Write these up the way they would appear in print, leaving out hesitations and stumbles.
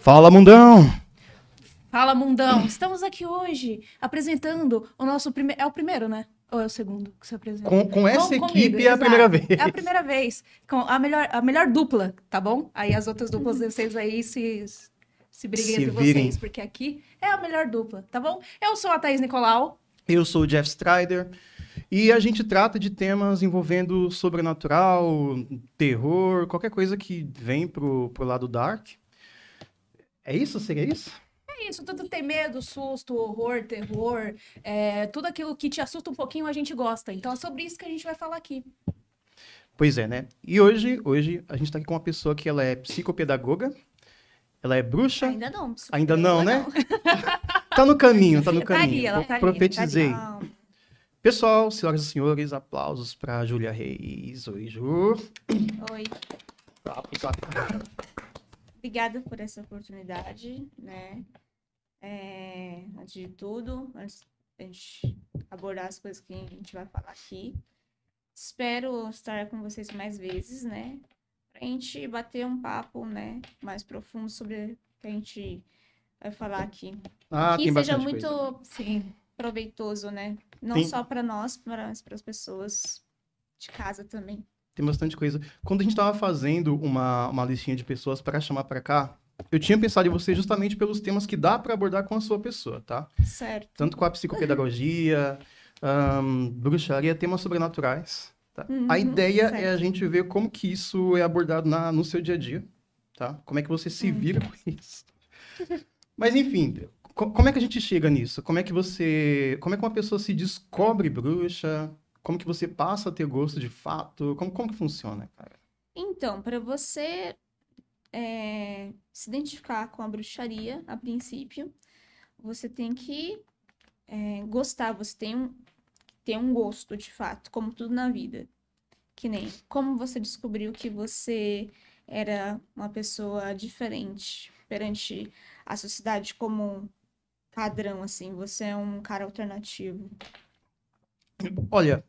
Fala, mundão! Fala, mundão! Estamos aqui hoje apresentando o nosso primeiro... É o primeiro, né? Ou é o segundo que você apresenta? Com essa Comigo, equipe é a exato. primeira vez. É a primeira vez. Com a melhor dupla, tá bom? Aí as outras duplas de vocês aí se briguem Se entre virem. vocês, porque aqui é a melhor dupla, tá bom? Eu sou a Thaís Nicolau. Eu sou o Jeff Strider e a gente trata de temas envolvendo sobrenatural, terror, qualquer coisa que vem pro lado dark. É isso? Seria isso? É isso, tudo tem medo, susto, horror, terror, tudo aquilo que te assusta um pouquinho a gente gosta. Então é sobre isso que a gente vai falar aqui. Pois é, né? E hoje a gente tá aqui com uma pessoa que ela é psicopedagoga, ela é bruxa. Ainda não. Ainda não, né? Tá no caminho, tá no Tá ali, caminho. ela tá ali, Profetizei. tá ali. Pessoal, senhoras e senhores, aplausos pra Júlia Reis. Oi, Ju. Oi, obrigada por essa oportunidade, né? Antes de tudo, antes da gente abordar as coisas que a gente vai falar aqui, espero estar com vocês mais vezes, né? Pra gente bater um papo, né, mais profundo sobre o que a gente vai falar aqui. Ah, Que tem seja bastante muito coisa. sim, proveitoso, né? Não Tem- só para nós, mas para as pessoas de casa também. Tem bastante coisa. Quando a gente tava fazendo uma listinha de pessoas para chamar para cá, eu tinha pensado em você justamente pelos temas que dá para abordar com a sua pessoa, tá? Certo. Tanto com a psicopedagogia, bruxaria, temas sobrenaturais, tá? A Uhum, ideia é a certo. gente ver como que isso é abordado no seu dia a dia, tá? Como é que você se vira com isso. Mas enfim, como é que a gente chega nisso? Como é que uma pessoa se descobre bruxa? Como que você passa a ter gosto de fato? Como que funciona, cara? Então, para você se identificar com a bruxaria, a princípio, você tem que gostar, você tem um gosto de fato, como tudo na vida. Que nem como você descobriu que você era uma pessoa diferente perante a sociedade como um padrão, assim, você é um cara alternativo. Olha,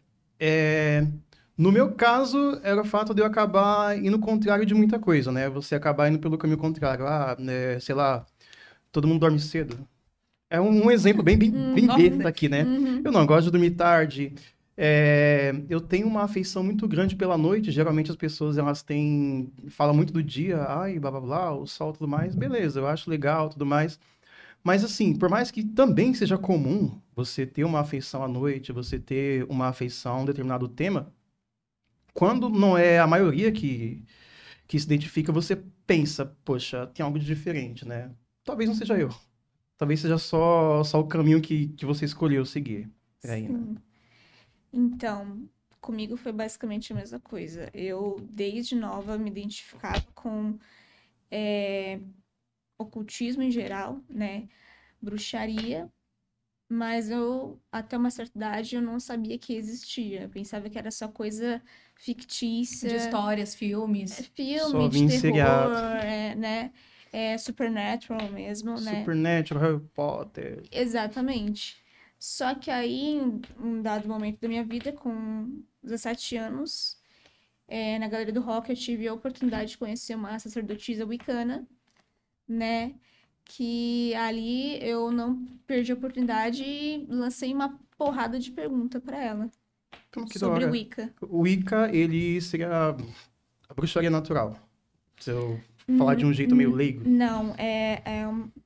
no meu caso, era o fato de eu acabar indo contrário de muita coisa, né? Você acabar indo pelo caminho contrário. Ah, né, sei lá, todo mundo dorme cedo. É um exemplo bem Nossa. besta aqui, né? Uhum. Eu não gosto de dormir tarde. Eu tenho uma afeição muito grande pela noite. Geralmente as pessoas falam muito do dia, ai, blá blá blá, o sol e tudo mais. Beleza, eu acho legal tudo mais. Mas assim, por mais que também seja comum você ter uma afeição à noite, você ter uma afeição a um determinado tema, quando não é a maioria que se identifica, você pensa, poxa, tem algo de diferente, né? Talvez não seja eu. Talvez seja só o caminho que você escolheu seguir. É aí, né? Sim. Então, comigo foi basicamente a mesma coisa. Eu, desde nova, me identificava com ocultismo em geral, né? Bruxaria, mas eu, até uma certa idade, eu não sabia que existia. Eu pensava que era só coisa fictícia, De histórias, filmes. Só filme vi de em terror, seriado. né? Supernatural mesmo, né? Supernatural, Harry Potter. Exatamente. Só que aí, em um dado momento da minha vida, com 17 anos, na Galeria do Rock, eu tive a oportunidade de conhecer uma sacerdotisa wicana, né? Que ali eu não perdi a oportunidade e lancei uma porrada de pergunta para ela Como que da sobre hora. Wicca. O Wicca, ele seria a bruxaria natural. Se eu falar de um jeito meio leigo. Não,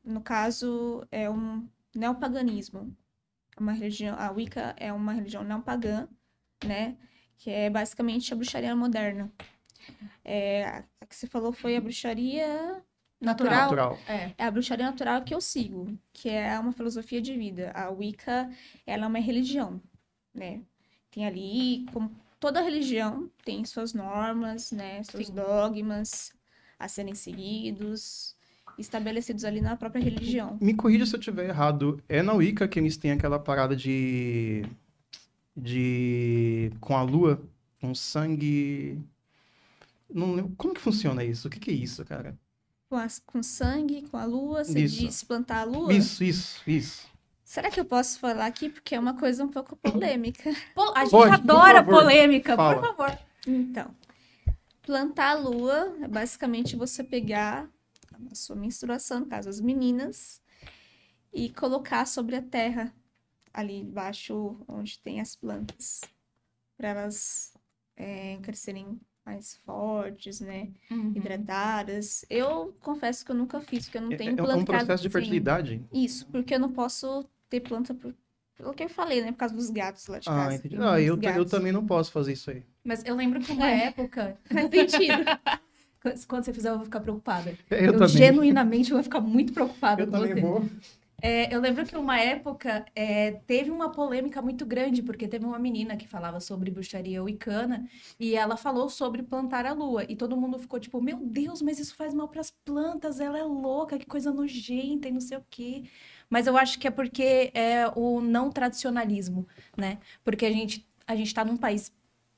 no caso, é um neopaganismo. Uma religião, a Wicca é uma religião não pagã, né? Que é basicamente a bruxaria moderna. A que você falou foi a bruxaria natural. Natural. É a bruxaria natural que eu sigo, que é uma filosofia de vida. A Wicca, ela é uma religião, né? Tem ali, como toda religião, tem suas normas, né? Seus Sim. dogmas a serem seguidos, estabelecidos ali na própria religião. Me corrija se eu estiver errado. É na Wicca que eles têm aquela parada com a lua, com sangue. Não lembro. Como que funciona isso? O que é isso, cara? Com sangue, com a lua, você Isso. diz plantar a lua? Isso. Será que eu posso falar aqui? Porque é uma coisa um pouco polêmica. A gente Pode, por adora favor, polêmica, fala. por favor. Então, plantar a lua é basicamente você pegar na sua menstruação, no caso, as meninas, e colocar sobre a terra, ali embaixo, onde tem as plantas, para elas crescerem mais fortes, né? Uhum. Hidratadas. Eu confesso que eu nunca fiz, porque eu não tenho É planta um em casa. processo de Sim, fertilidade? isso, porque eu não posso ter planta pelo que eu falei, né? Por causa dos gatos lá de Ah, casa. entendi. Tem Ah, muitos eu gatos. também não posso fazer isso aí. Mas eu lembro que uma É. época. Faz sentido. Quando você fizer, eu vou ficar preocupada. Eu também. Genuinamente vou ficar muito preocupada Eu com também você. vou. Eu lembro que uma época teve uma polêmica muito grande, porque teve uma menina que falava sobre bruxaria wicana e ela falou sobre plantar a lua. E todo mundo ficou tipo, meu Deus, mas isso faz mal para as plantas, ela é louca, que coisa nojenta e não sei o quê. Mas eu acho que é porque é o não tradicionalismo, né? Porque a gente tá num país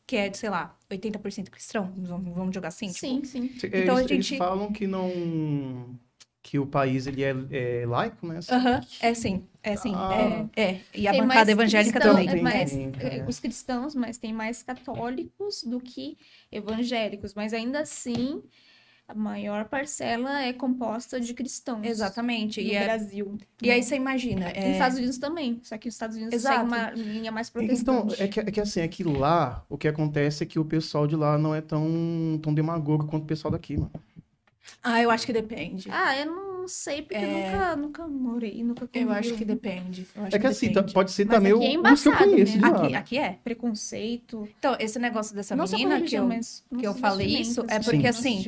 que é, sei lá, 80% cristão, vamos jogar assim? Sim, Tipo, sim. Então a Eles gente- falam que não... Que o país, ele é laico, né? Aham, é sim, é sim. Ah. E a Tem bancada mais evangélica cristão- também. Os cristãos, mas tem mais católicos do que evangélicos. Mas ainda assim, a maior parcela é composta de cristãos. Exatamente. No Brasil. E aí você imagina. Nos Estados Unidos também. Só que os Estados Unidos Exato. segue uma linha mais Então, protestante. é que assim, é que lá, o que acontece é que o pessoal de lá não é tão demagogo quanto o pessoal daqui, mano. Eu acho que depende. Eu não sei, porque eu nunca morei, nunca convivi. Eu acho que depende. É que assim, depende. pode ser Mas também aqui é os que eu embaçado conheço de mesmo. lá. Aqui é. Preconceito. Então, esse negócio dessa Não só com menina religião, mas que eu falei isso é porque, assim,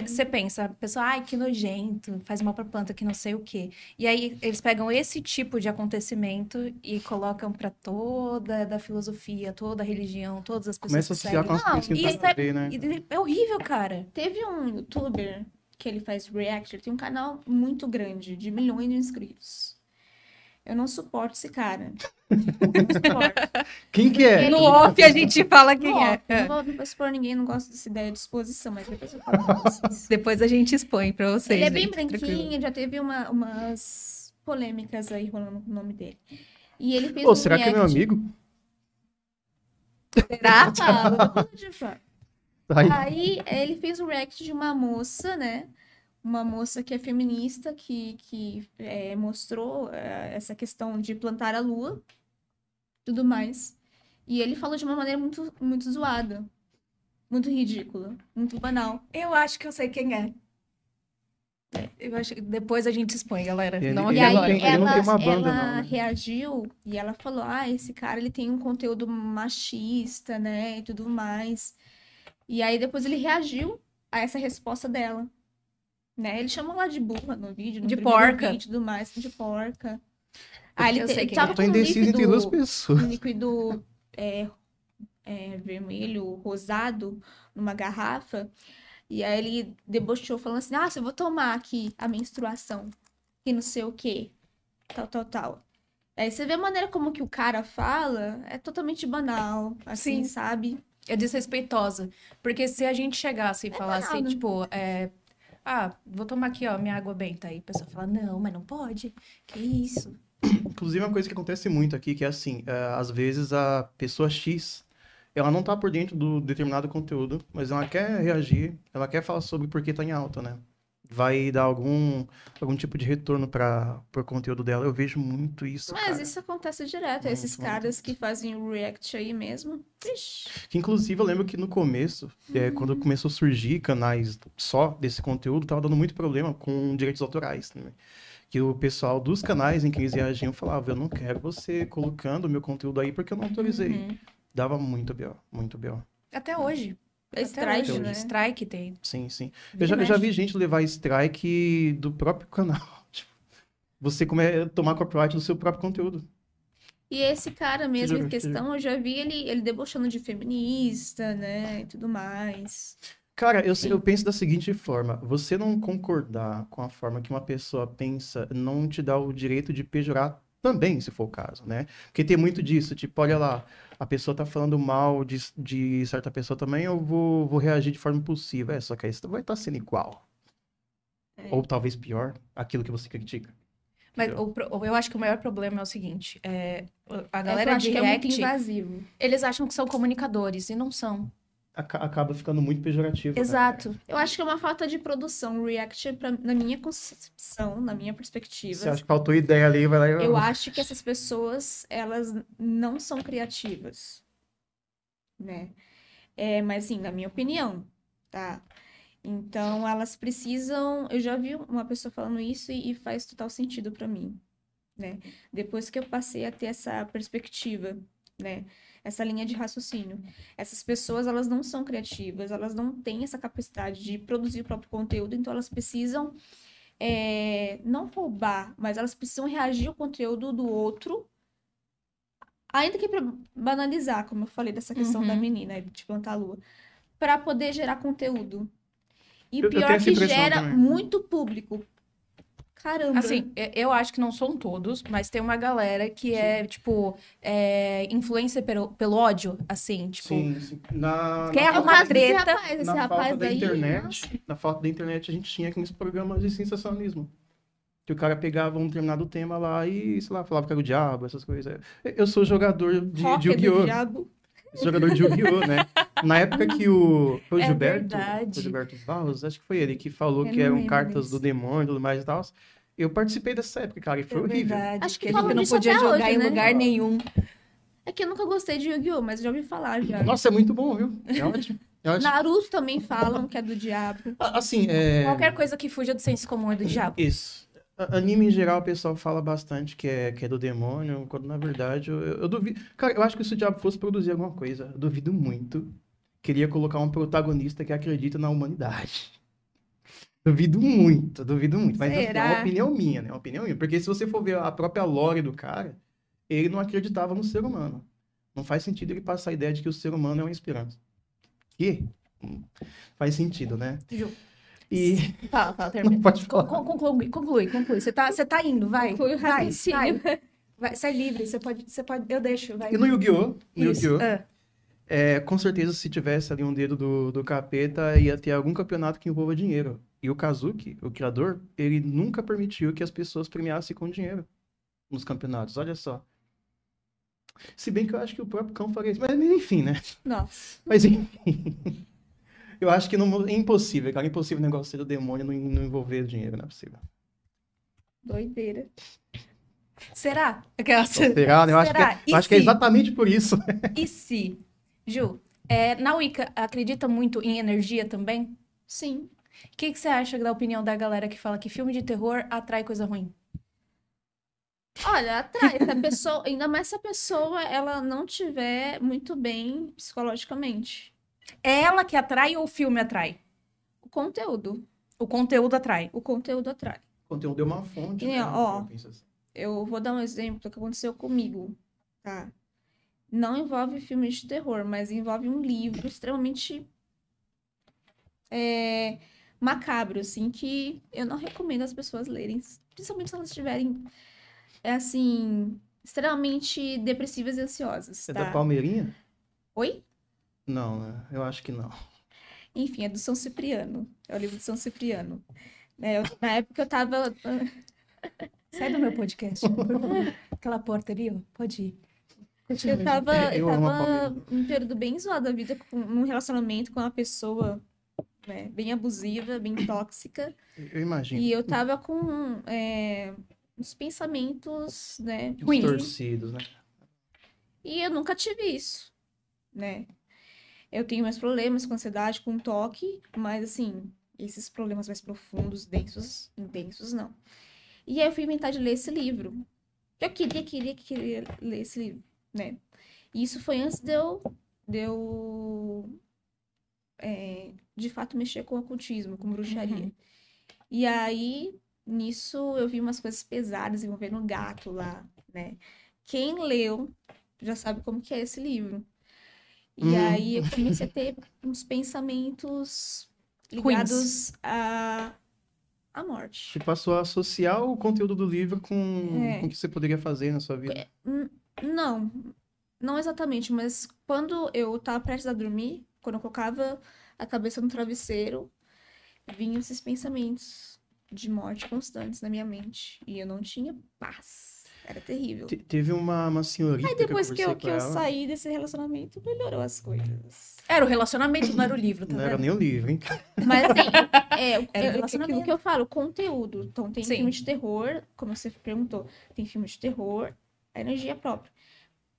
você pensa, a pessoa, ai, que nojento, faz mal pra planta, que não sei o quê. E aí eles pegam esse tipo de acontecimento e colocam pra toda da filosofia, toda a religião, todas as pessoas Começa a que associar com seguem. as coisas que e não isso tem a ver, né? É horrível, cara. Teve um youtuber que ele faz react, ele tem um canal muito grande, de milhões de inscritos. Eu não suporto esse cara. Não suporto. Quem que é? Ele- No off a gente fala quem Não, é. não vou expor ninguém, não gosto dessa ideia de exposição, mas depois eu falo pra vocês. Depois a gente expõe pra vocês. Ele é bem gente, branquinho, tranquilo. já teve umas polêmicas aí rolando com o nome dele. E ele fez Ô, um será que é meu react. amigo? Será? Fala, depois eu te falo. Ai, Aí ele fez um react de uma moça, né? Uma moça que é feminista, que mostrou essa questão de plantar a lua, tudo mais. E ele falou de uma maneira muito, muito zoada, muito ridícula, muito banal. Eu acho que eu sei quem é. Eu acho que depois a gente expõe, galera. Ele- Não ele E aqui não aí agora. tem- ele não ela, tem uma banda, ela não, né? reagiu e ela falou: esse cara ele tem um conteúdo machista, né? E tudo mais. E aí depois ele reagiu a essa resposta dela. Né? Ele chamou lá de burra no vídeo, no De primeiro porca. vídeo e tudo mais, de porca. Aí Eu sei quem tava eu tô com um indeciso entre duas líquido, pessoas. um líquido vermelho, rosado, numa garrafa. E aí ele debochou, falando assim: se eu vou tomar aqui a menstruação, que não sei o quê, tal. Aí você vê a maneira como que o cara fala, é totalmente banal, assim, Sim. sabe? É desrespeitosa. Porque se a gente chegasse e falasse, banal, né? tipo, vou tomar aqui, ó, minha água benta. Aí a pessoa fala, não, mas não pode. Que isso? Inclusive, uma coisa que acontece muito aqui, que é assim, às vezes a pessoa X, ela não tá por dentro do determinado conteúdo, mas ela quer reagir, ela quer falar sobre porque tá em alta, né? Vai dar algum tipo de retorno pro conteúdo dela. Eu vejo muito isso, Mas cara. isso acontece direto, Muito, esses caras que fazem o react aí mesmo. Ixi. Que, inclusive, eu lembro que no começo, quando começou a surgir canais só desse conteúdo, tava dando muito problema com direitos autorais, né? Que o pessoal dos canais em que eles reagiam falava, eu não quero você colocando o meu conteúdo aí porque eu não autorizei. Uhum. Dava muito B.O., muito B.O. Até hoje. É Até strike, hoje. né? Strike tem. Sim, sim. Vira Eu e já mexe. vi gente levar strike do próprio canal. Tipo, você tomar copyright do seu próprio conteúdo. E esse cara mesmo juro, em te juro. questão, eu já vi ele debochando de feminista, né, e tudo mais. Cara, eu Sim. penso da seguinte forma: você não concordar com a forma que uma pessoa pensa não te dá o direito de pejorar também, se for o caso, né? Porque tem muito disso, tipo, olha lá, a pessoa tá falando mal de certa pessoa também, eu vou reagir de forma impulsiva. Só que aí você vai estar sendo igual. Ou talvez pior, aquilo que você critica. Mas Entendeu? eu acho que o maior problema é o seguinte: a Eu galera acho de que é muito react, invasivo. eles acham que são comunicadores e não são. acaba ficando muito pejorativo. Né? Exato. Eu acho que é uma falta de produção. O React, na minha concepção, na minha Você perspectiva, acha que faltou ideia ali, vai lá e... eu acho que essas pessoas, elas não são criativas, né? Mas, assim, na minha opinião, tá? Então, elas precisam... Eu já vi uma pessoa falando isso e faz total sentido pra mim, né? Depois que eu passei a ter essa perspectiva, né? Essa linha de raciocínio. Essas pessoas, elas não são criativas, elas não têm essa capacidade de produzir o próprio conteúdo, então elas precisam não roubar, mas elas precisam reagir ao conteúdo do outro, ainda que para banalizar, como eu falei dessa questão da Uhum. menina de plantar a lua, para poder gerar conteúdo. E Eu tenho pior essa que impressão gera também. muito público. Caramba. Assim, eu acho que não são todos, mas tem uma galera que é, tipo, influência pelo ódio, assim, tipo, Sim. quer É o arrumar caso desse treta. rapaz. Esse Na rapaz falta da daí. internet, na falta da internet, a gente tinha aqueles programas de sensacionalismo. Que o cara pegava um determinado tema lá e, sei lá, falava que era o diabo, essas coisas. Eu sou jogador de Rock do Yu-Gi-Oh! diabo. Sou jogador de Yu-Gi-Oh, né? Na época que foi o É Gilberto, verdade. o Gilberto Barros, acho que foi ele que falou Eu que não eram lembro cartas disso. do demônio e tudo mais e tal. Eu participei dessa época, cara, e foi É horrível. verdade. Acho que Que a falam gente não disso podia até jogar hoje, em né? lugar nenhum. É que eu nunca gostei de Yu-Gi-Oh!, mas já ouvi falar já. Nossa, é muito bom, viu? É ótimo. É ótimo. Naruto também falam que é do diabo. Assim, Qualquer coisa que fuja do senso comum é do diabo. Isso. Anime em geral, o pessoal fala bastante que é do demônio, quando na verdade eu duvido. Cara, eu acho que se o diabo fosse produzir alguma coisa, eu duvido muito. Queria colocar um protagonista que acredita na humanidade. Duvido muito, duvido muito. Mas assim, é uma Será? opinião minha, né? É uma opinião minha. Porque se você for ver a própria lore do cara, ele não acreditava no ser humano. Não faz sentido ele passar a ideia de que o ser humano é uma esperança. Que? Faz sentido, né? Ju. E. Fala, termina. Pode falar. Conclui. Você tá indo, vai. Conclui o Vai, raciocínio. vai. Sai livre, você pode, eu deixo, vai. E no Yu-Gi-Oh! Isso. Com certeza, se tivesse ali um dedo do capeta, ia ter algum campeonato que envolva dinheiro. E o Kazuki, o criador, ele nunca permitiu que as pessoas premiassem com dinheiro nos campeonatos. Olha só. Se bem que eu acho que o próprio Cão faria isso. Mas enfim, né? Nossa. Mas enfim. Eu acho que é impossível, cara. É impossível o negócio ser do demônio não envolver dinheiro, não é possível. Doideira. Será? Será, né? Eu acho Será? eu acho que é exatamente por isso. E se? Ju, na Wicca, acredita muito em energia também? Sim. O que você acha da opinião da galera que fala que filme de terror atrai coisa ruim? Olha, atrai. Se a pessoa, ainda mais se a pessoa ela não tiver muito bem psicologicamente. É ela que atrai ou o filme atrai? O conteúdo. O conteúdo atrai. O conteúdo atrai. O conteúdo é uma fonte, E, né? ó, Eu penso assim. Eu vou dar um exemplo do que aconteceu comigo, tá? Não envolve filme de terror, mas envolve um livro extremamente macabro, assim, que eu não recomendo as pessoas lerem, principalmente se elas estiverem, assim, extremamente depressivas e ansiosas, É da tá? Palmeirinha? Oi? Não, né? Eu acho que não. Enfim, é do São Cipriano. É o livro do São Cipriano. Na época eu tava... Sai do meu podcast, por favor. Aquela porta ali, ó. Pode ir. Eu tava Eu amo a Palmeirinha. num período bem zoado da vida, num relacionamento com uma pessoa, né, bem abusiva, bem tóxica. Eu imagino. E eu tava com uns pensamentos, né, Ruins. Distorcidos, né? e eu nunca tive isso, né? Eu tenho meus problemas com ansiedade, com toque, mas assim, esses problemas mais profundos, densos, intensos, não. E aí eu fui inventar de ler esse livro. Eu queria ler esse livro, né? E isso foi antes de eu de fato mexer com ocultismo, com bruxaria. Uhum. E aí, nisso, eu vi umas coisas pesadas envolvendo um gato lá, né? Quem leu já sabe como que é esse livro. E aí eu comecei a ter uns pensamentos ligados à morte. Você passou a associar o conteúdo do livro com o que você poderia fazer na sua vida. Não, não exatamente, mas quando eu tava prestes a dormir, quando eu colocava a cabeça no travesseiro, vinham esses pensamentos de morte constantes na minha mente. E eu não tinha paz. Era terrível. Teve uma senhorita Aí depois que eu conversei com eu ela. saí desse relacionamento, melhorou as coisas. Era o relacionamento, não era o livro, tá Não era vendo? nem o livro, hein? Mas assim, Era aquilo relacionamento. que eu falo, conteúdo. Então tem Sim. filme de terror, como você perguntou, tem filme de terror, a energia própria,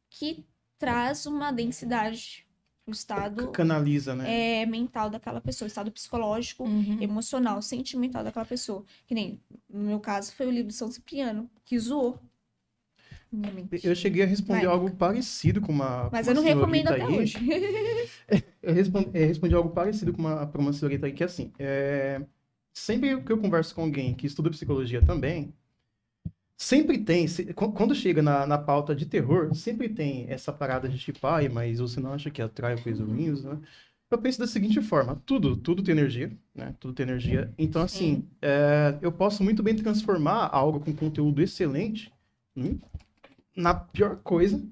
que traz uma densidade pro estado Canaliza, né? mental daquela pessoa, estado psicológico, Uhum. emocional, sentimental daquela pessoa. Que nem, no meu caso, foi o livro de São Cipriano, que zoou minha mente. Eu cheguei a responder Na algo parecido com uma, Mas com eu uma não recomendo senhorita até aí. hoje. Eu respondi algo parecido pra uma senhorita aí, que assim, sempre que eu converso com alguém que estuda psicologia também, sempre tem, quando chega na pauta de terror, sempre tem essa parada de tipo, ai, mas você não acha que atrai coisas ruins, né? Eu penso da seguinte forma, tudo tem energia, né? Tudo tem energia. Então, assim, eu posso muito bem transformar algo com conteúdo excelente na pior coisa,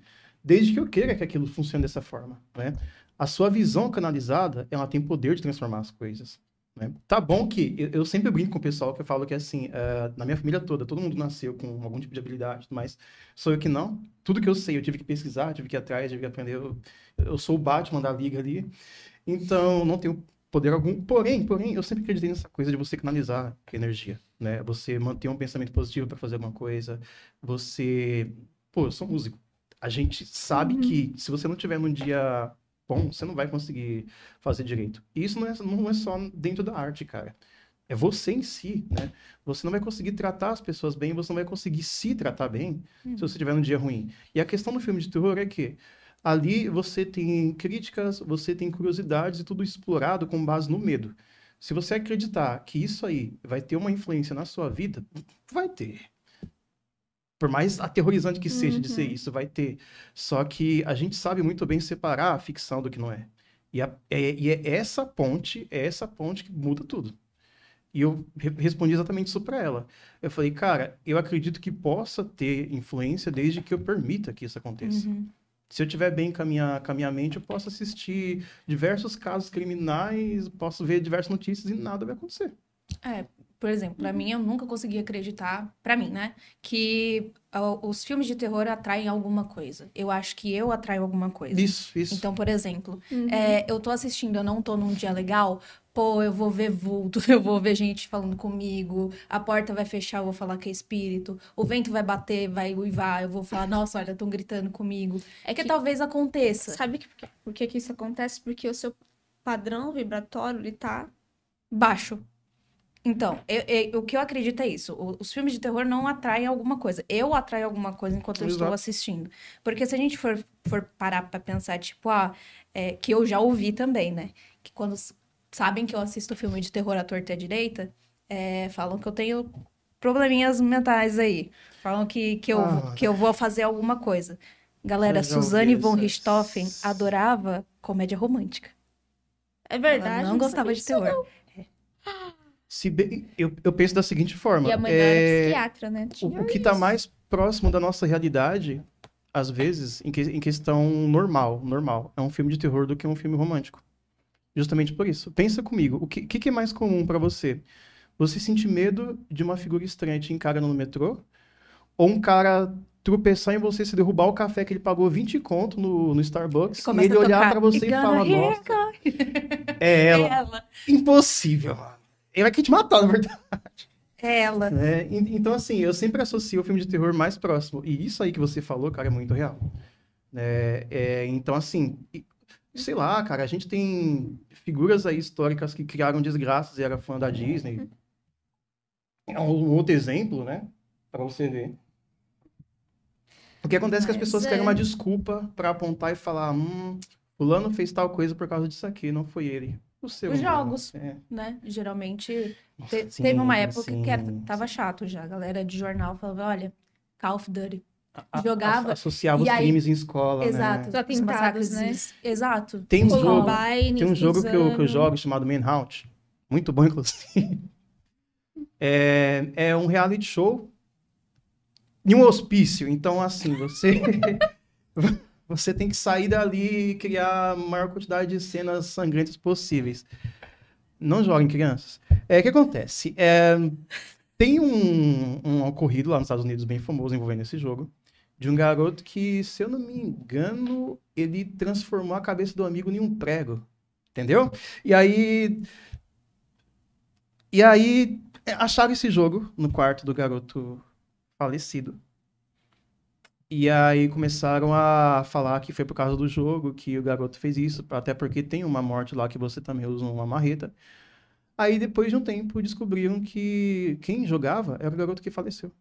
desde que eu queira que aquilo funcione dessa forma, né? A sua visão canalizada, ela tem poder de transformar as coisas, né? Tá bom que eu sempre brinco com o pessoal que eu falo que assim, na minha família toda, todo mundo nasceu com algum tipo de habilidade, mas sou eu que não. Tudo que eu sei, eu tive que pesquisar, tive que ir atrás, tive que aprender. Eu sou o Batman da liga ali, então não tenho poder algum. Porém, eu sempre acreditei nessa coisa de você canalizar a energia, né? Você manter um pensamento positivo para fazer alguma coisa, você. Pô, eu sou músico. A gente sabe que se você não tiver num dia bom, você não vai conseguir fazer direito. E isso não é só dentro da arte, cara. É você em si, né? Você não vai conseguir tratar as pessoas bem, você não vai conseguir se tratar bem se você tiver num dia ruim. E a questão do filme de terror é que ali você tem críticas, você tem curiosidades e tudo explorado com base no medo. Se você acreditar que isso aí vai ter uma influência na sua vida, vai ter. Por mais aterrorizante que seja de ser isso, vai ter. Só que a gente sabe muito bem separar a ficção do que não é. E é essa ponte que muda tudo. E eu respondi exatamente isso para ela. Eu falei, cara, eu acredito que possa ter influência desde que eu permita que isso aconteça. Uhum. Se eu estiver bem com a minha mente, eu posso assistir diversos casos criminais, posso ver diversas notícias e nada vai acontecer. Por exemplo, pra mim, eu nunca consegui acreditar, pra mim, né, que os filmes de terror atraem alguma coisa. Eu acho que eu atraio alguma coisa. Isso. Então, por exemplo, eu tô assistindo, eu não tô num dia legal, pô, eu vou ver vulto, eu vou ver gente falando comigo, a porta vai fechar, eu vou falar que é espírito, o vento vai bater, vai uivar, eu vou falar, nossa, olha, estão gritando comigo. É que talvez aconteça. Sabe por que isso acontece? Porque o seu padrão vibratório, ele tá... Baixo. Então, o que eu acredito é isso. Os filmes de terror não atraem alguma coisa. Eu atraio alguma coisa enquanto eu estou Exato. assistindo. Porque se a gente for parar pra pensar, tipo, que eu já ouvi também, né? Que quando sabem que eu assisto filme de terror à torta e à direita, falam que eu tenho probleminhas mentais aí. Falam que eu vou fazer alguma coisa. Galera, Já ouvi Suzanne von essas- Richthofen adorava comédia romântica. É verdade. Ela não eu gostava sabia de disso, terror. não. Se bem, eu penso da seguinte forma. E a mãe dela era psiquiatra, né? O que está mais próximo da nossa realidade, às vezes, em questão normal, é um filme de terror do que um filme romântico. Justamente por isso. Pensa comigo, o que é mais comum para você? Você sentir medo de uma figura estranha te encarando no metrô? Ou um cara tropeçar em você, se derrubar o café que ele pagou 20 conto no Starbucks, e Começa ele a olhar tocar, para você e "Gonna falar, hear nossa, é ela. Impossível, mano. Ele vai querer te matar, na verdade. É ela. Então, assim, eu sempre associo o filme de terror mais próximo. E isso aí que você falou, cara, é muito real. Então, assim, sei lá, cara, a gente tem figuras aí históricas que criaram desgraças e era fã da Disney. É um outro exemplo, né? Pra você ver. O que acontece é que as Mas pessoas querem uma desculpa pra apontar e falar, fulano fez tal coisa por causa disso aqui, não foi ele. O ser Os humano, jogos, né? Geralmente, Sim, teve uma época sim, que tava chato já. A galera de jornal falava, olha, Call of Duty. a- Jogava. associava e os aí- crimes em escola, Exato. Os né? atentados, os massacres, né? Exato. Tem um Columbine, jogo que eu Suzano. jogo chamado Manhunt. Muito bom, inclusive. É um reality show em um hospício. Então, assim, você tem que sair dali e criar a maior quantidade de cenas sangrentas possíveis. Não joguem crianças. O que acontece? Tem um ocorrido lá nos Estados Unidos bem famoso envolvendo esse jogo, de um garoto que, se eu não me engano, ele transformou a cabeça do amigo em um prego, entendeu? E aí, acharam esse jogo no quarto do garoto falecido. E aí começaram a falar que foi por causa do jogo que o garoto fez isso, até porque tem uma morte lá que você também usa uma marreta. Aí depois de um tempo descobriram que quem jogava era o garoto que faleceu.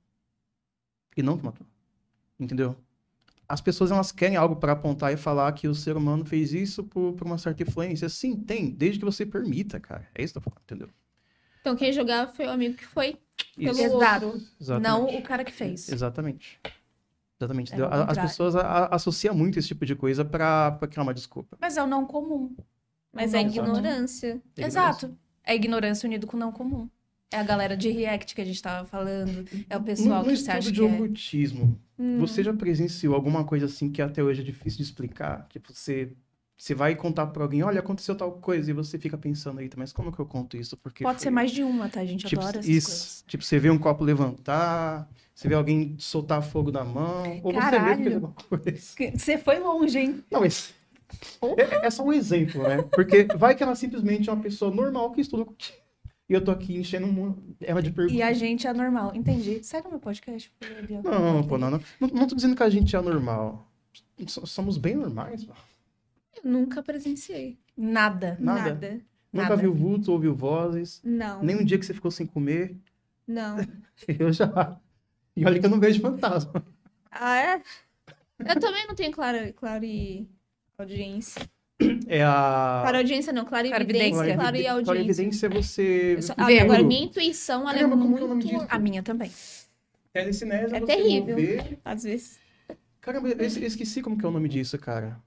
E não que matou. Entendeu? As pessoas elas querem algo para apontar e falar que o ser humano fez isso por uma certa influência. Sim, tem, desde que você permita, cara. É isso que eu tô falando, entendeu? Então, quem jogava foi o amigo que foi pelo Isso. Exato. outro. Não Exatamente. o cara que fez. Exatamente. Exatamente. É entendeu? o As contrário. pessoas associam muito esse tipo de coisa pra criar uma desculpa. Mas é o não comum. Mas O é não comum. ignorância. Exato. É ignorância unido com o não comum. É a galera de React que a gente tava falando. É o pessoal No que você acha estudo de que é. ocultismo, Hum. você já presenciou alguma coisa assim que até hoje é difícil de explicar? Tipo, você vai contar pra alguém, olha, aconteceu tal coisa, e você fica pensando, eita, mas como que eu conto isso? Porque Pode ser mais de uma, tá? A gente tipo, adora essas isso. coisas. Tipo, você vê um copo levantar, você vê alguém soltar fogo da mão, ou você mesmo fez Caralho. alguma coisa. Você foi longe, hein? Não, mas é só um exemplo, né? Porque vai que ela simplesmente é uma pessoa normal que estuda ocultismo. E eu tô aqui enchendo ela de perguntas. E a gente é normal. Entendi. Sai do meu podcast. Biel. Não, pô, não tô dizendo que a gente é anormal. Somos bem normais, pô. Eu nunca presenciei. Nada. Nada. Nada. Nunca Nada. viu vulto, ouviu vozes. Não. Nem um dia que você ficou sem comer. Não. Eu já. E olha que eu não vejo fantasma. Ah, é? Eu também não tenho audiência. É a. Clareaudiência não, clarividência. Clareaudiência. Clarividência é você. Vê. Agora, minha intuição, ela é Caramba, como que é o nome muito... disso? A minha também. Telecinese É você terrível. mover. Às vezes. Caramba, eu esqueci como que é o nome disso, cara.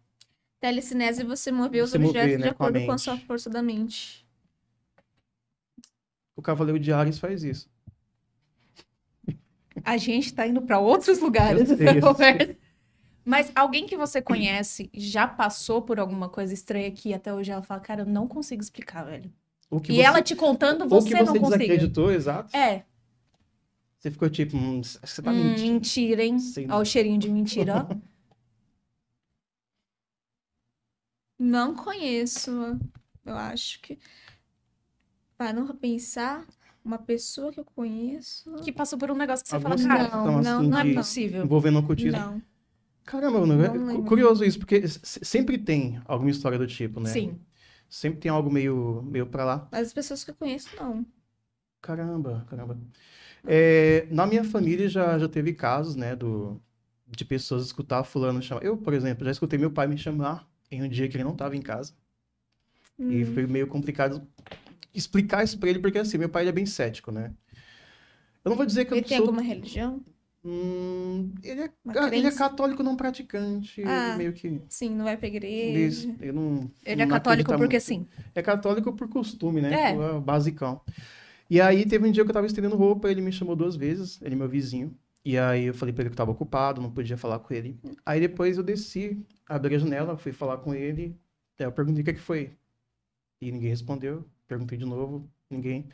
Telecinese, você mover os Você mover, objetos né, de com a acordo com a mente. sua força da mente. O Cavaleiro de Ares faz isso. A gente tá indo pra outros lugares Eu sei, nessa eu conversa. Mas alguém que você conhece já passou por alguma coisa estranha que até hoje ela fala, cara, eu não consigo explicar, velho. Ou que E você- ela te contando, ou você que não você consiga. desacreditou, exato. É. Você ficou tipo, você tá mentindo. Mentira, hein? Sei Ó, o cheirinho de mentira, ó. Não conheço, eu acho que... Para não pensar, uma pessoa que eu conheço... Que passou por um negócio que você Alguma fala, cara, situação não, assim não é de- possível. envolvendo ocultismo. Não. Caramba, mano, Não é lembro. curioso isso, porque sempre tem alguma história do tipo, né? Sim. Sempre tem algo meio pra lá. Mas as pessoas que eu conheço, não. Caramba. Na minha família já teve casos, né, de pessoas escutar fulano chamar. Eu, por exemplo, já escutei meu pai me chamar em um dia que ele não estava em casa. E foi meio complicado explicar isso pra ele, porque assim, meu pai ele é bem cético, né? Eu não vou dizer que Ele eu tem sou... alguma religião? Ele é, Uma ele é crença? católico não praticante, Ah. meio que... Sim, não vai pra igreja. Isso, eu não, Ele é não católico acredita porque muito. sim. É católico por costume, né? É. O basicão. E aí teve um dia que eu tava estendendo roupa, ele me chamou 2 vezes, ele é meu vizinho. E aí eu falei pra ele que eu tava ocupado, não podia falar com ele. Aí depois eu desci, abri a janela, fui falar com ele. Aí eu perguntei o que foi. E ninguém respondeu. Perguntei de novo, ninguém.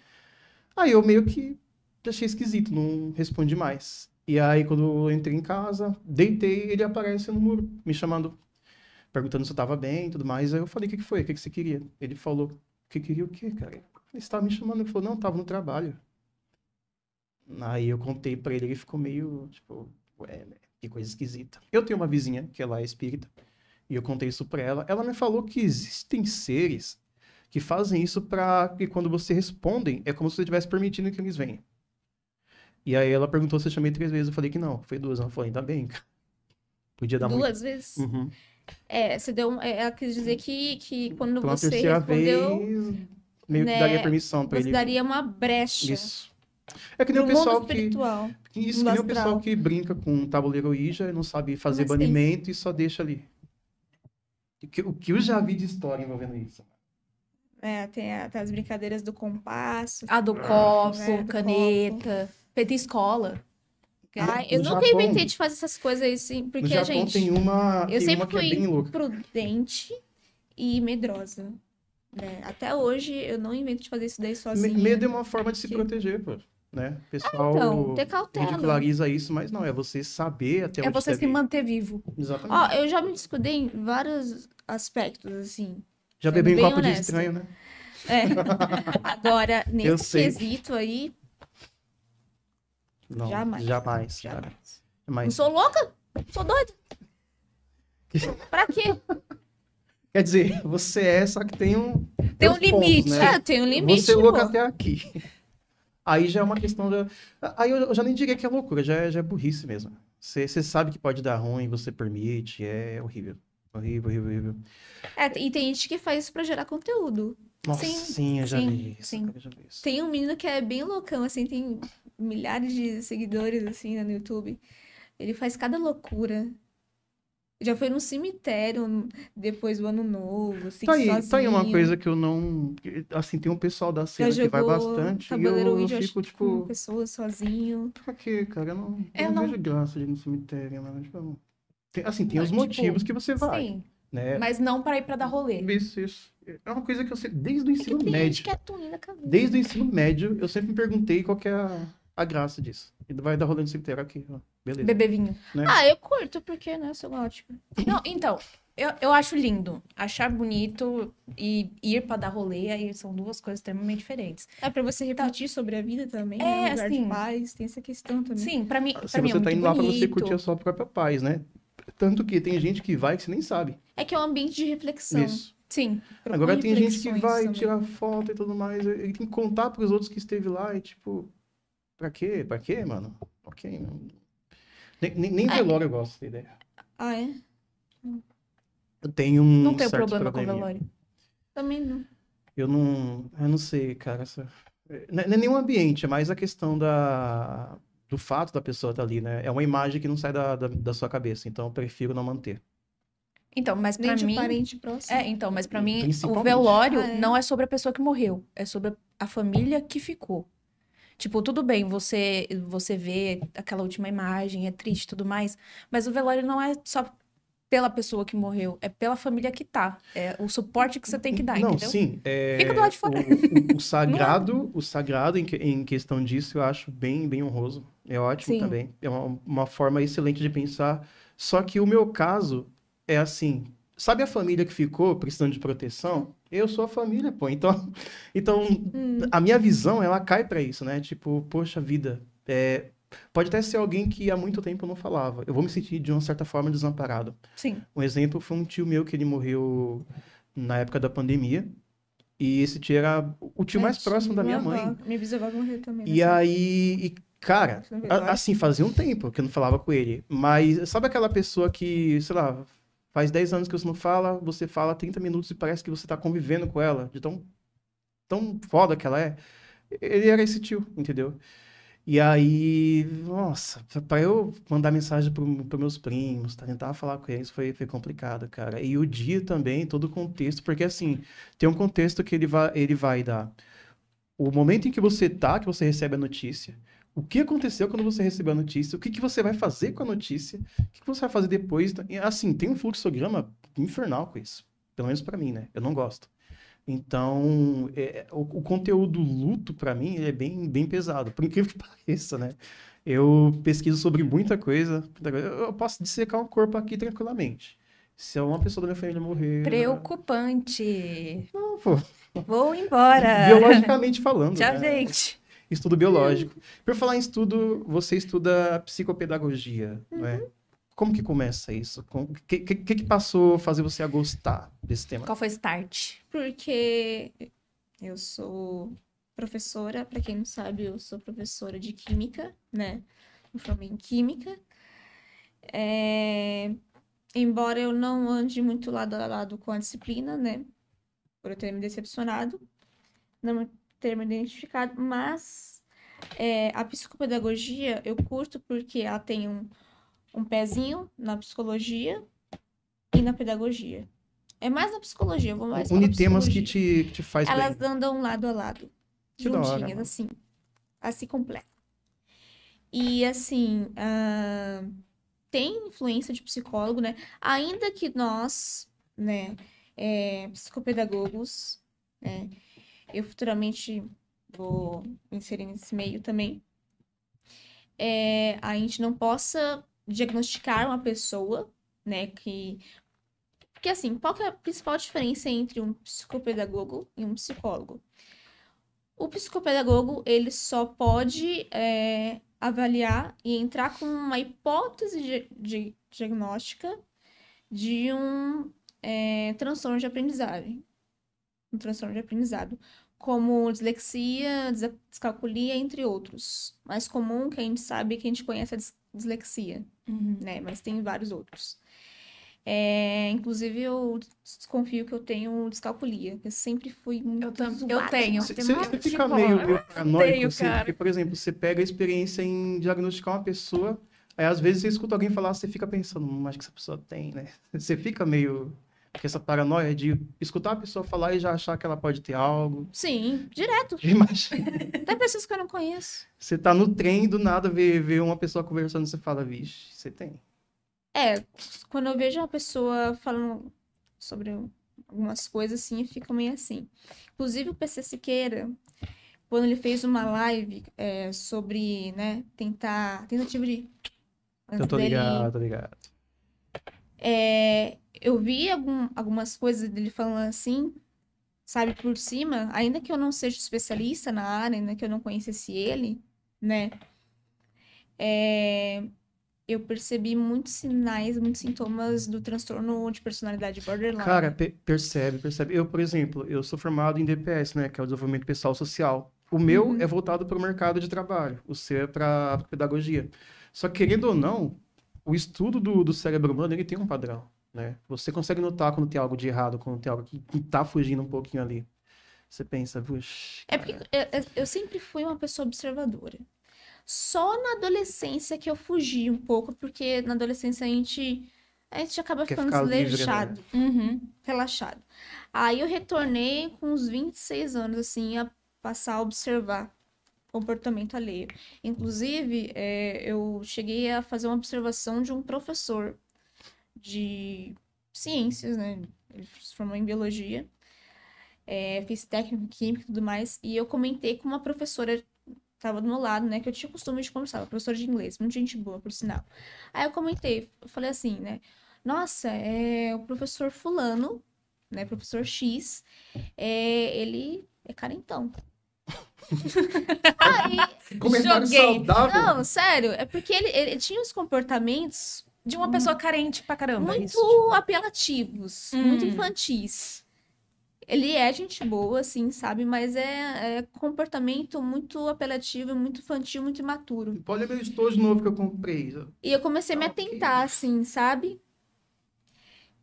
Aí eu meio que achei esquisito, não respondi mais. E aí quando eu entrei em casa, deitei, ele aparece no muro, me chamando, perguntando se eu tava bem e tudo mais. Aí eu falei, o que foi? O que você queria? Ele falou, que queria o quê, cara? Ele estava me chamando, ele falou, não, tava no trabalho. Aí eu contei pra ele, ele ficou meio, tipo, ué, né? Que coisa esquisita. Eu tenho uma vizinha, que ela é espírita, e eu contei isso pra ela. Ela me falou que existem seres que fazem isso pra que quando você respondem, é como se você estivesse permitindo que eles venham. E aí ela perguntou se eu chamei 3 vezes, eu falei que não, foi 2. Ela falou, ainda bem, cara. Podia dar 2 vezes? Uhum. Você deu... Ela quis dizer que quando Então, a você terceira respondeu, vez, meio que né, daria permissão pra você ele. daria uma brecha Isso. É que nem o no mundo pessoal que... espiritual. Isso, mundo que nem o astral. pessoal que brinca com um tabuleiro Ouija e não sabe fazer Como assim? banimento e só deixa ali. O que eu já vi de história envolvendo isso. Tem até as brincadeiras do compasso. A do copo, É, do caneta. Feita em escola. Ai, eu No nunca Japão- inventei de fazer essas coisas aí, sim, No porque, Japão gente, tem uma, eu sempre que é fui bem louca. prudente e medrosa. Né? Até hoje eu não invento de fazer isso daí sozinha. Medo é uma forma de se Que- proteger, pô. né? O pessoal Então, ter cautela. ridiculariza isso, mas não, é você saber até É onde você se deve ir. manter vivo. Exatamente. Ó, eu já me descuidei em vários aspectos, assim. Já sendo bebi em bem copo de honesta. estranho, né? É. Agora, Eu nesse sei. quesito aí, Não, jamais. jamais, cara. Jamais. Mas, Não sou louca? Sou doida. Pra quê? quer dizer, você é, só que tem um... Tem um os pontos, limite. né? É, tem um limite, Você é louca pô. até aqui. Aí já é uma questão da... Aí eu já nem diria que é loucura, já é burrice mesmo. Você sabe que pode dar ruim, você permite, é horrível. Horrível, horrível, horrível. É, e tem gente que faz isso pra gerar conteúdo. Nossa, Sim, sim, eu já sim, vi isso, sim. cara, eu já vi isso. Tem um menino que é bem loucão, assim, tem milhares de seguidores, assim, no YouTube. Ele faz cada loucura. Já foi num cemitério depois do ano novo, assim, Tá aí uma sozinho. coisa que eu não... Assim, tem um pessoal da Já cena que vai jogou bastante e Tabuleiro eu Ouija fico, com tipo... pessoas sozinho. Pra quê, cara? Eu Eu não não. vejo graça de ir no cemitério, mano. Tipo, tem os Tipo, motivos que você vai, sim. né? Mas não para ir para dar rolê. Isso. É uma coisa que eu sei, desde o É que ensino tem gente médio. que é tunida da cabeça. Desde o ensino médio, eu sempre me perguntei qual que é a graça disso. E vai dar rolê no cemitério aqui, ó. Beleza. Beber vinho. Né? Ah, eu curto, porque, né, eu sou gótica. Não, então, eu acho lindo. Achar bonito e ir para dar rolê, aí são duas coisas extremamente diferentes. É pra você refletir sobre a vida também, É, né? Um lugar assim. de paz, tem essa questão também. Sim, para mim, Se pra mim é você tá muito indo lá pra você bonito. curtir a sua própria paz, né? Tanto que tem gente que vai que você nem sabe. É que é um ambiente de reflexão. Isso. Sim. Propõe Agora tem gente que reflexões vai também. tirar foto e tudo mais. Ele tem que contar pros outros que esteve lá e, tipo, pra quê? Pra quê, mano? Ok, mano. Nem velório eu gosto da ideia. Ah, é? Eu tenho um Não tenho certo problema com probleminha. velório. Também não. Eu não sei, cara. Não é nenhum ambiente, é mais a questão do fato da pessoa estar ali, né? É uma imagem que não sai da sua cabeça, então eu prefiro não manter. Então, mas Nem pra de um mim, parente próximo. então, mas para mim o Principalmente. velório Ah, é? não é sobre a pessoa que morreu, é sobre a família que ficou. Tipo, tudo bem, você vê aquela última imagem, é triste e tudo mais, mas o velório não é só pela pessoa que morreu, é pela família que tá. É o suporte que você tem que dar, Não, entendeu? sim. Fica do lado de fora. O sagrado em questão disso eu acho bem honroso. É ótimo Sim. também. É uma forma excelente de pensar. Só que o meu caso é assim. Sabe a família que ficou precisando de proteção? Eu sou a família, pô. Então a minha visão, ela cai pra isso, né? Tipo, poxa vida, pode até ser alguém que há muito tempo eu não falava. Eu vou me sentir, de uma certa forma, desamparado. Sim. Um exemplo foi um tio meu que ele morreu na época da pandemia. E esse tio era o tio mais próximo da minha mãe. Minha bisavó morreu também. E aí, cara, Isso é verdade. assim, fazia um tempo que eu não falava com ele. Mas sabe aquela pessoa que, sei lá, faz 10 anos que você não fala, você fala 30 minutos e parece que você tá convivendo com ela, de tão foda que ela é. Ele era esse tio, entendeu? E aí, nossa, pra eu mandar mensagem pros meus primos, tentar falar com eles, foi complicado, cara. E o dia também, todo o contexto, porque assim, tem um contexto que ele vai dar o momento em que você tá, que você recebe a notícia, o que aconteceu quando você recebeu a notícia, o que você vai fazer com a notícia, o que você vai fazer depois. E, assim, tem um fluxograma infernal com isso. Pelo menos pra mim, né? Eu não gosto. Então, o conteúdo luto, pra mim, ele é bem pesado. Por incrível que pareça, né? Eu pesquiso sobre muita coisa. Eu posso dissecar um corpo aqui tranquilamente. Se uma pessoa da minha família morrer... Preocupante. Não, pô. Vou embora. Biologicamente falando, Tchau, né? gente. Estudo biológico. Por falar em estudo, você estuda psicopedagogia, não é? Como que começa isso? O que passou a fazer você a gostar desse tema? Qual foi o start? Porque eu sou professora, pra quem não sabe, eu sou professora de química, né? Me formei em química. Embora eu não ande muito lado a lado com a disciplina, né? Por eu ter me decepcionado, não ter me identificado, mas a psicopedagogia eu curto porque ela tem um pezinho na psicologia e na pedagogia. É mais na psicologia, eu vou mais para a Une temas que psicologia. te faz Elas bem. andam lado a lado, Que da hora, juntinhas, mano. assim completo. E assim, tem influência de psicólogo, né? Ainda que nós, né, psicopedagogos, né, eu futuramente vou inserir nesse meio também, a gente não possa diagnosticar uma pessoa, né, porque assim, qual que é a principal diferença entre um psicopedagogo e um psicólogo? O psicopedagogo, ele só pode avaliar e entrar com uma hipótese de diagnóstica de um transtorno de aprendizagem. Um transtorno de aprendizado, como dislexia, descalculia, entre outros. Mais comum que a gente sabe, que a gente conhece a dislexia, né? Mas tem vários outros. Inclusive, eu desconfio que eu tenho descalculia. Eu sempre fui muito Eu tenho. Você fica meio paranoico, assim, porque, por exemplo, você pega a experiência em diagnosticar uma pessoa, aí às vezes você escuta alguém falar, você fica pensando, acho que essa pessoa tem, né? Você fica meio com essa paranoia de escutar a pessoa falar e já achar que ela pode ter algo. Sim, direto. Imagina. Até pessoas que eu não conheço. Você tá no trem, do nada, vê uma pessoa conversando, você fala, vixe, você tem. Quando eu vejo uma pessoa falando sobre algumas coisas, assim, eu fico meio assim. Inclusive, o PC Siqueira, quando ele fez uma live sobre, né, tentativa de... Eu tô ligado, tô ligado. Eu vi algumas coisas dele falando assim, sabe, por cima, ainda que eu não seja especialista na área, ainda que eu não conhecesse ele, né, eu percebi muitos sinais, muitos sintomas do transtorno de personalidade borderline. Cara, percebe. Eu, por exemplo, eu sou formado em DPS, né, que é o Desenvolvimento Pessoal Social. O meu é voltado para o mercado de trabalho, o seu é para pedagogia. Só que, querendo ou não, o estudo do cérebro humano, ele tem um padrão, né? Você consegue notar quando tem algo de errado, quando tem algo que tá fugindo um pouquinho ali. Você pensa, puxa... Porque eu sempre fui uma pessoa observadora. Só na adolescência que eu fugi um pouco, porque na adolescência a gente acaba Quer ficando ficar livre, desleixado, relaxado. Aí eu retornei com uns 26 anos, assim, a passar a observar comportamento alheio. Inclusive, eu cheguei a fazer uma observação de um professor de ciências, né? Ele se formou em biologia, fiz técnico em química e tudo mais, e eu comentei com uma professora tava do meu lado, né, que eu tinha o costume de conversar, uma professora de inglês, muito gente boa, por sinal. Aí eu falei assim, né, nossa, o professor fulano, né, professor X, ele é carentão. Aí, Comentário saudável. Não, sério, é porque ele tinha os comportamentos de uma pessoa carente pra caramba. muito isso, tipo... apelativos, muito infantis. Ele é gente boa, assim, sabe? Mas é comportamento muito apelativo, muito infantil, muito imaturo. Olha meu estojo novo que eu comprei. E eu comecei a me atentar, assim, sabe?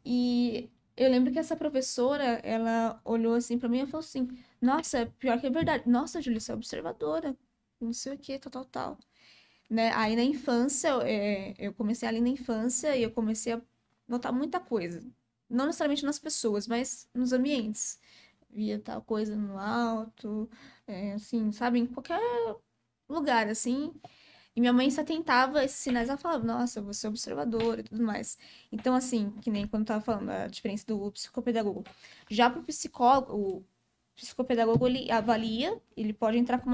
E eu lembro que essa professora, ela olhou assim pra mim e falou assim, nossa, pior que é verdade. Nossa, Júlia, você é observadora. Não sei o que, tal. Né? Aí na infância, eu comecei ali na infância e eu comecei a notar muita coisa. Não necessariamente nas pessoas, mas nos ambientes. Via tal coisa no alto, assim, sabe? Em qualquer lugar, assim. E minha mãe se atentava a esses sinais. Ela falava, nossa, você é observadora e tudo mais. Então, assim, que nem quando eu tava falando a diferença do psicopedagogo. Já pro psicólogo, o psicopedagogo, ele avalia, ele pode entrar com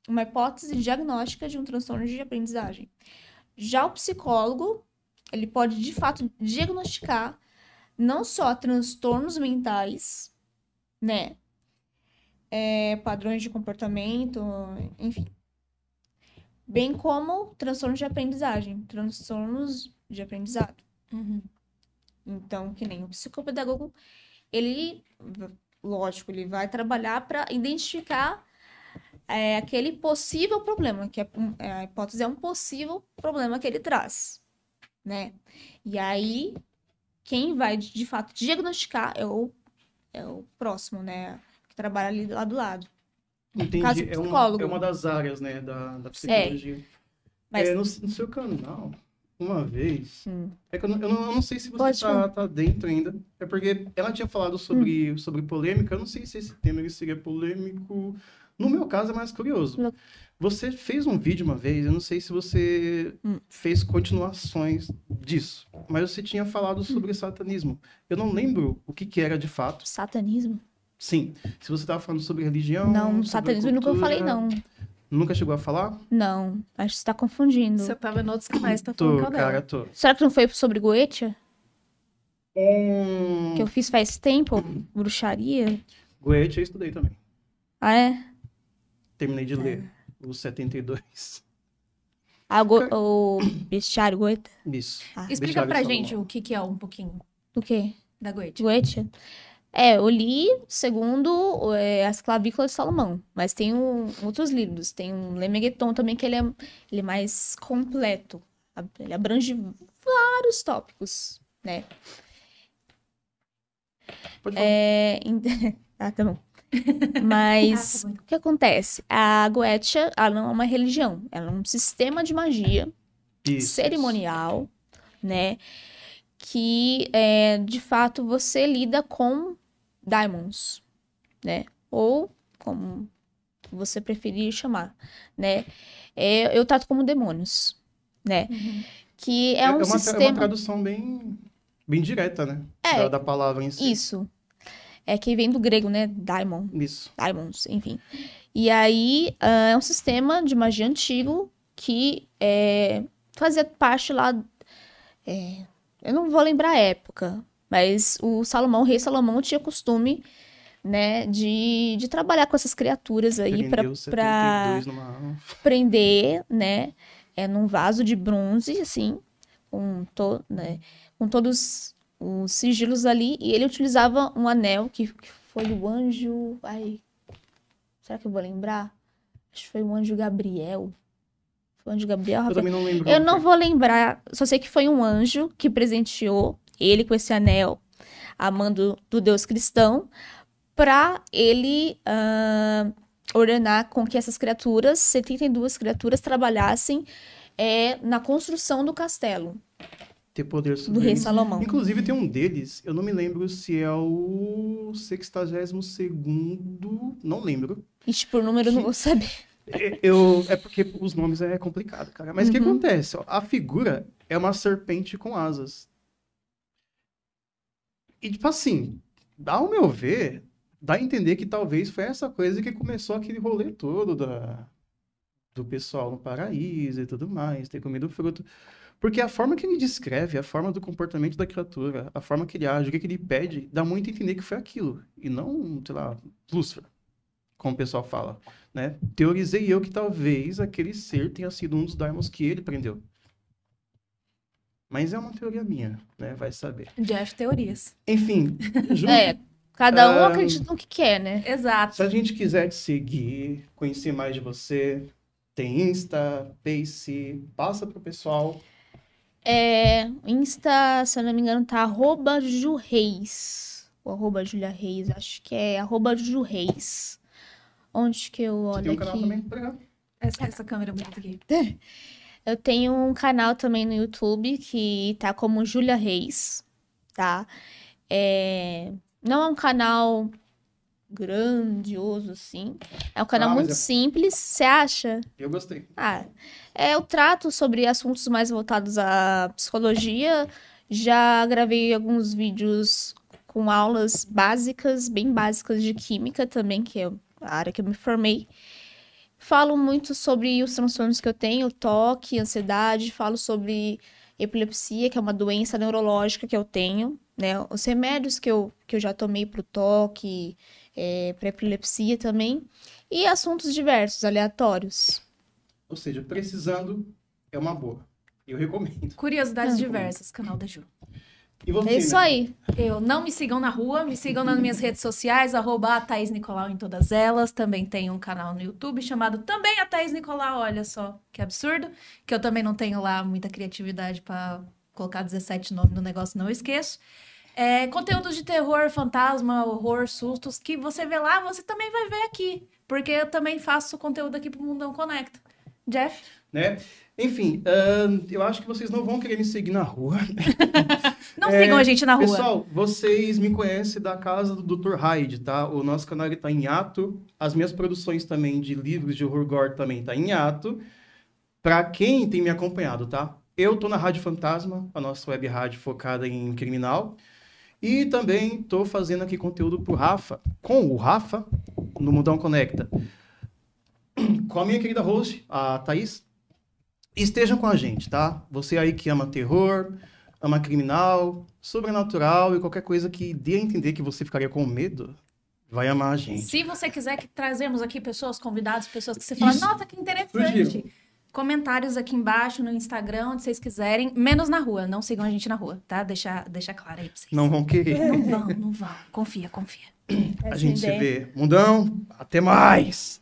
uma hipótese diagnóstica de um transtorno de aprendizagem. Já o psicólogo, ele pode, de fato, diagnosticar não só transtornos mentais, né? Padrões de comportamento, enfim. Bem como transtornos de aprendizagem, transtornos de aprendizado. Então, que nem o psicopedagogo, ele, lógico, ele vai trabalhar para identificar aquele possível problema, que a hipótese é um possível problema que ele traz, né? E aí, quem vai, de fato, diagnosticar é o próximo, né? Que trabalha ali lá do lado. Entendi. Caso psicólogo. É uma das áreas, né, da psicologia. Mas... no seu canal, uma vez... É que eu não sei se Pode você tá dentro ainda. É porque ela tinha falado sobre polêmica. Eu não sei se esse tema ele seria polêmico. No meu caso, é mais curioso. Você fez um vídeo uma vez, eu não sei se você fez continuações disso, mas você tinha falado sobre satanismo. Eu não lembro o que era de fato. Satanismo? Sim. Se você tava falando sobre religião, Não, sobre satanismo nunca eu falei, cultura, não. Nunca chegou a falar? Não, acho que você tá confundindo. Você tá vendo outros canais, tá falando que é Tô, o dela. cara, tô. Será que não foi sobre Goetia? Que eu Um... fiz faz tempo? Bruxaria? Goethe eu estudei também. Ah, é? Terminei de ler os 72. Ah, o bestiário Goethe? Isso. Ah. Explica Bestiário pra de gente Salomão. o que que é um pouquinho O quê? da Goethe. Goethe? Eu li segundo as clavículas de Salomão, mas tem outros livros. Tem um Lemegeton também, que ele é mais completo. Ele abrange vários tópicos, né? Pode falar. Ah, tá bom. Mas Ah, tá bom. o que acontece? A Goetia, ela não é uma religião, ela é um sistema de magia Isso. cerimonial, né? Que, de fato, você lida com daimons, né? Ou como você preferir chamar, né? Eu trato como demônios, né? Uhum. Que É é um uma sistema... tradução bem direta, né? É, Da palavra em si. isso. É que vem do grego, né? Daimon. Isso. Daimons, enfim. E aí, é um sistema de magia antigo que fazia parte lá... eu não vou lembrar a época, mas o rei Salomão tinha costume, né, de trabalhar com essas criaturas aí Prendeu pra 72 numa... prender, né, num vaso de bronze, assim, né, com todos os sigilos ali, e ele utilizava um anel que foi o anjo... Ai, será que eu vou lembrar? Acho que foi o anjo Gabriel. Foi o anjo Gabriel, Eu Rafael? também não lembro. Eu não vou lembrar, só sei que foi um anjo que presenteou ele com esse anel, a mando do Deus cristão, para ele ordenar com que essas criaturas, 72 criaturas, trabalhassem na construção do castelo Ter poder sobre do rei eles. Salomão. Inclusive tem um deles, eu não me lembro se é o 62º, não lembro. E, tipo, o número eu não vou saber. É porque os nomes é complicado, cara. Mas o que acontece? Ó, a figura é uma serpente com asas. E, tipo assim, ao meu ver, dá a entender que talvez foi essa coisa que começou aquele rolê todo do pessoal no paraíso e tudo mais, ter comido fruto. Porque a forma que ele descreve, a forma do comportamento da criatura, a forma que ele age, o que ele pede, dá muito a entender que foi aquilo. E não, sei lá, Lúcifer, como o pessoal fala, né? Teorizei eu que talvez aquele ser tenha sido um dos daimons que ele prendeu. Mas é uma teoria minha, né? Vai saber. Jeff Teorias. Enfim, Ju, Cada um acredita no que quer, né? Exato. se a gente quiser te seguir, conhecer mais de você, tem Insta, Face, passa pro pessoal. Insta, se eu não me engano, tá @JuReis. Ou @JuliaReis, acho que é @JuReis. Onde que eu Você olho tem um canal aqui? também pra... Essa câmera bonita aqui. Eu tenho um canal também no YouTube que tá como Julia Reis, tá? Não é um canal grandioso, assim. É um canal Ah, mas muito simples, você acha? Eu gostei. Eu trato sobre assuntos mais voltados à psicologia. Já gravei alguns vídeos com aulas básicas, bem básicas de química também, que é a área que eu me formei. Falo muito sobre os transtornos que eu tenho, toque, ansiedade, falo sobre epilepsia, que é uma doença neurológica que eu tenho, né? Os remédios que eu já tomei pro toque, pra epilepsia também, e assuntos diversos, aleatórios. Ou seja, precisando é uma boa. Eu recomendo. Curiosidades diversas, canal da Ju. E você, É isso né? aí. Não me sigam na rua, me sigam nas minhas redes sociais, @a Thaís Nicolau em todas elas. Também tenho um canal no YouTube chamado também a Thaís Nicolau, olha só que absurdo. Que eu também não tenho lá muita criatividade para colocar 17 nomes no negócio, não esqueço. Conteúdos de terror, fantasma, horror, sustos, que você vê lá, você também vai ver aqui. Porque eu também faço conteúdo aqui pro Mundão Conecta. Jeff? Né? Enfim, eu acho que vocês não vão querer me seguir na rua. Não sigam a gente na rua. Pessoal, vocês me conhecem da casa do Dr. Hyde, tá? O nosso canal ele tá em hiato. As minhas produções também de livros de horror gore também tá em hiato. Pra quem tem me acompanhado, tá? Eu tô na Rádio Fantasma, a nossa web rádio focada em criminal. E também estou fazendo aqui conteúdo pro Rafa, com o Rafa, no Mundão Conecta. Com a minha querida host, a Thaís. Estejam com a gente, tá? Você aí que ama terror, ama criminal, sobrenatural e qualquer coisa que dê a entender que você ficaria com medo, vai amar a gente. Se você quiser que trazemos aqui pessoas convidadas, pessoas que você fala, Isso. nossa, que interessante. Comentários aqui embaixo no Instagram, onde vocês quiserem, menos na rua. Não sigam a gente na rua, tá? Deixa claro aí pra vocês. Não vão querer. Não vão. Confia. A gente se vê. Mundão, até mais!